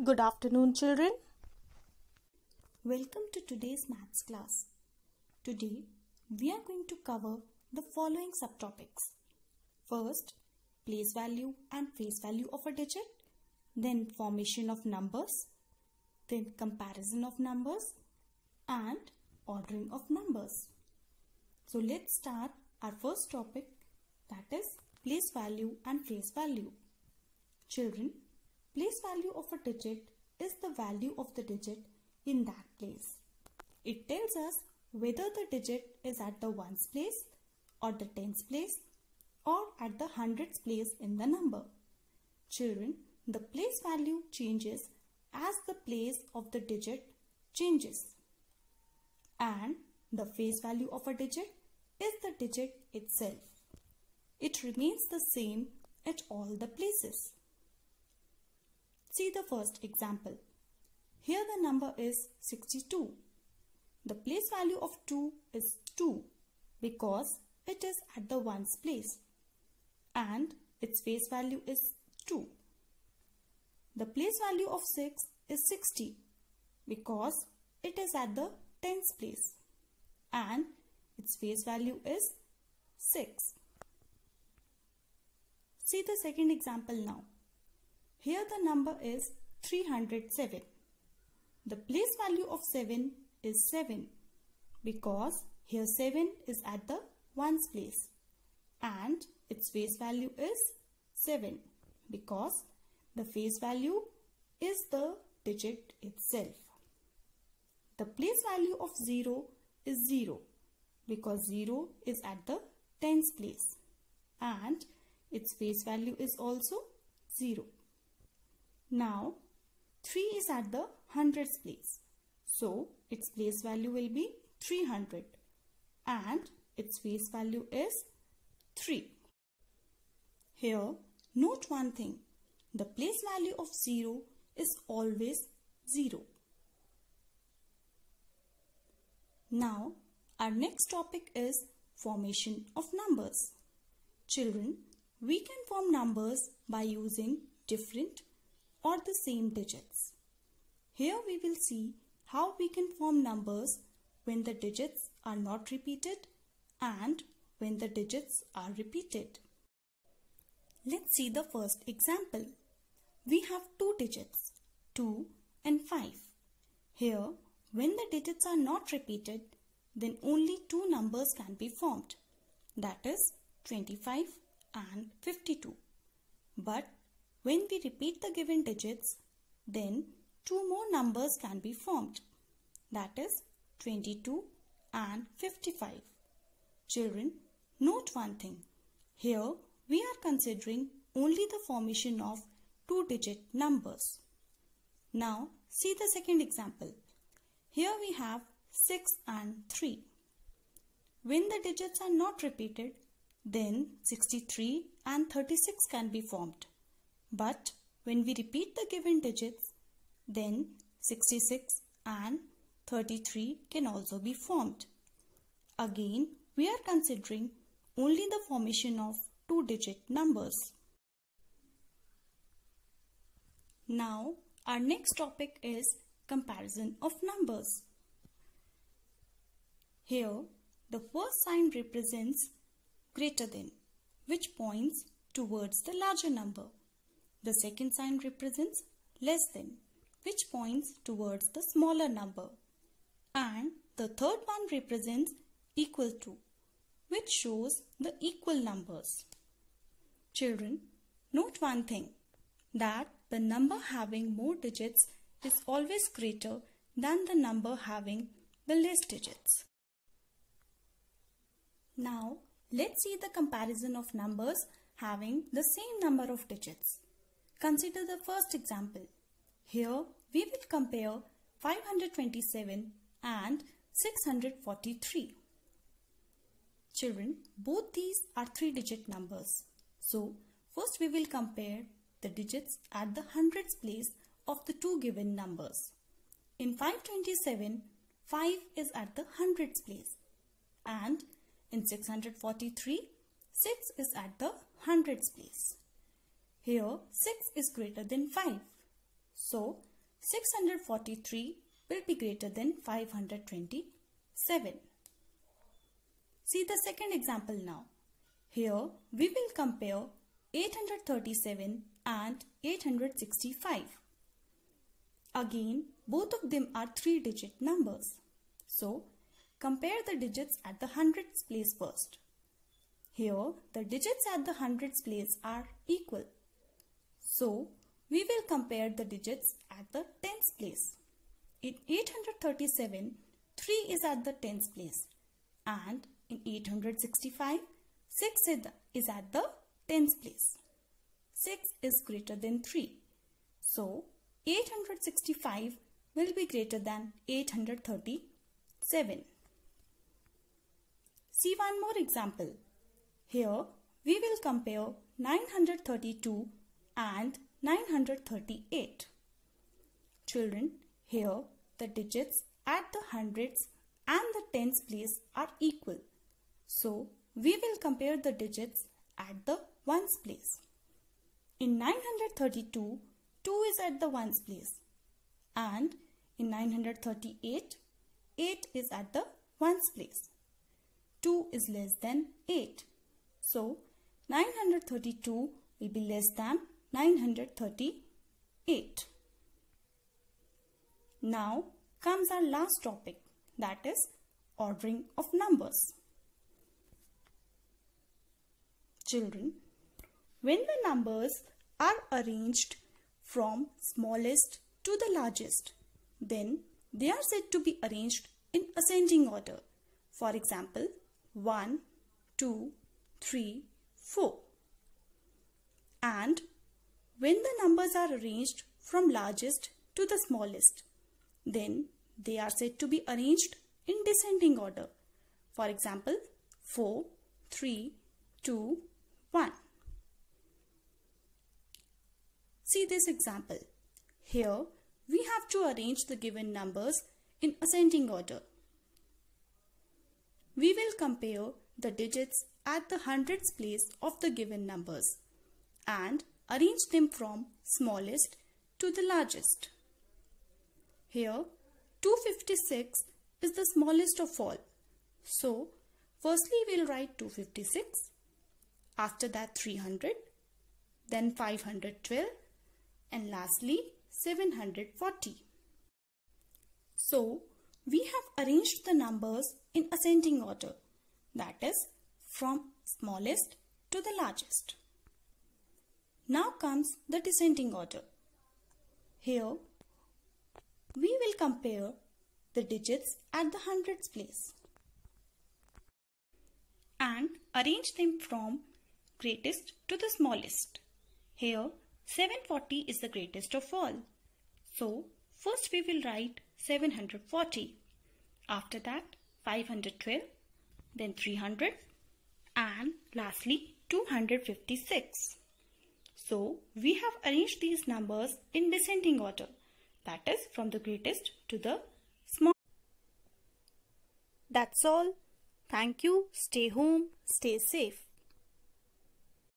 Good afternoon, children. Welcome to today's maths class. Today, we are going to cover the following subtopics. First, place value and face value of a digit, then formation of numbers, then comparison of numbers, and ordering of numbers. So let's start our first topic, that is place value and face value. Children, place value of a digit is the value of the digit in that place. It tells us whether the digit is at the ones place or the tens place or at the hundreds place in the number. Children, the place value changes as the place of the digit changes. And the face value of a digit is the digit itself. It remains the same at all the places. See the first example. Here the number is 62. The place value of 2 is 2 because it is at the ones place and its face value is 2. The place value of 6 is 60 because it is at the tens place and its face value is 6. See the second example now. Here the number is 307. The place value of 7 is 7 because here 7 is at the ones place and its face value is 7 because the face value is the digit itself. The place value of 0 is 0 because 0 is at the tens place and its face value is also 0. Now 3 is at the hundreds place, so its place value will be 300 and its face value is 3. Here note one thing, the place value of 0 is always 0. Now our next topic is formation of numbers. Children, we can form numbers by using different or the same digits. Here we will see how we can form numbers when the digits are not repeated and when the digits are repeated. Let's see the first example. We have two digits, 2 and 5. Here, when the digits are not repeated, then only two numbers can be formed, that is 25 and 52. But when we repeat the given digits, then two more numbers can be formed, that is 22 and 55. Children, note one thing. Here we are considering only the formation of two-digit numbers. Now see the second example. Here we have 6 and 3. When the digits are not repeated, then 63 and 36 can be formed. But when we repeat the given digits, then 66 and 33 can also be formed. Again, we are considering only the formation of two-digit numbers. Now, our next topic is comparison of numbers. Here, the first sign represents greater than, which points towards the larger number. The second sign represents less than, which points towards the smaller number. And the third one represents equal to, which shows the equal numbers. Children, note one thing, that the number having more digits is always greater than the number having the less digits. Now, let's see the comparison of numbers having the same number of digits. Consider the first example. Here we will compare 527 and 643. Children, both these are three-digit numbers. So, first we will compare the digits at the hundreds place of the two given numbers. In 527, 5 is at the hundreds place and in 643, 6 is at the hundreds place. Here 6 is greater than 5. So 643 will be greater than 527. See the second example now. Here we will compare 837 and 865. Again, both of them are 3-digit numbers. So compare the digits at the hundreds place first. Here the digits at the hundreds place are equal. So we will compare the digits at the tens place. In 837, 3 is at the tens place, and in 865, 6 is at the tens place. 6 is greater than 3. So 865 will be greater than 837. See one more example. Here we will compare 932 and 938. Children, here the digits at the hundreds and the tens place are equal. So we will compare the digits at the ones place. In 932, 2 is at the ones place, and in 938, 8 is at the ones place. 2 is less than 8. So 932 will be less than 938. Now comes our last topic, that is ordering of numbers. Children, when the numbers are arranged from smallest to the largest, then they are said to be arranged in ascending order. For example, 1, 2, 3, 4. And when the numbers are arranged from largest to the smallest, then they are said to be arranged in descending order. For example, 4, 3, 2, 1. See this example. Here we have to arrange the given numbers in ascending order. We will compare the digits at the hundreds place of the given numbers and arrange them from smallest to the largest. Here 256 is the smallest of all. So firstly we will write 256, after that 300, then 512, and lastly 740. So we have arranged the numbers in ascending order, that is from smallest to the largest. Now comes the descending order. Here we will compare the digits at the hundreds place and arrange them from greatest to the smallest. Here 740 is the greatest of all. So first we will write 740. After that 512, then 300, and lastly 256. So we have arranged these numbers in descending order, that is from the greatest to the small. That's all. Thank you. Stay home, stay safe.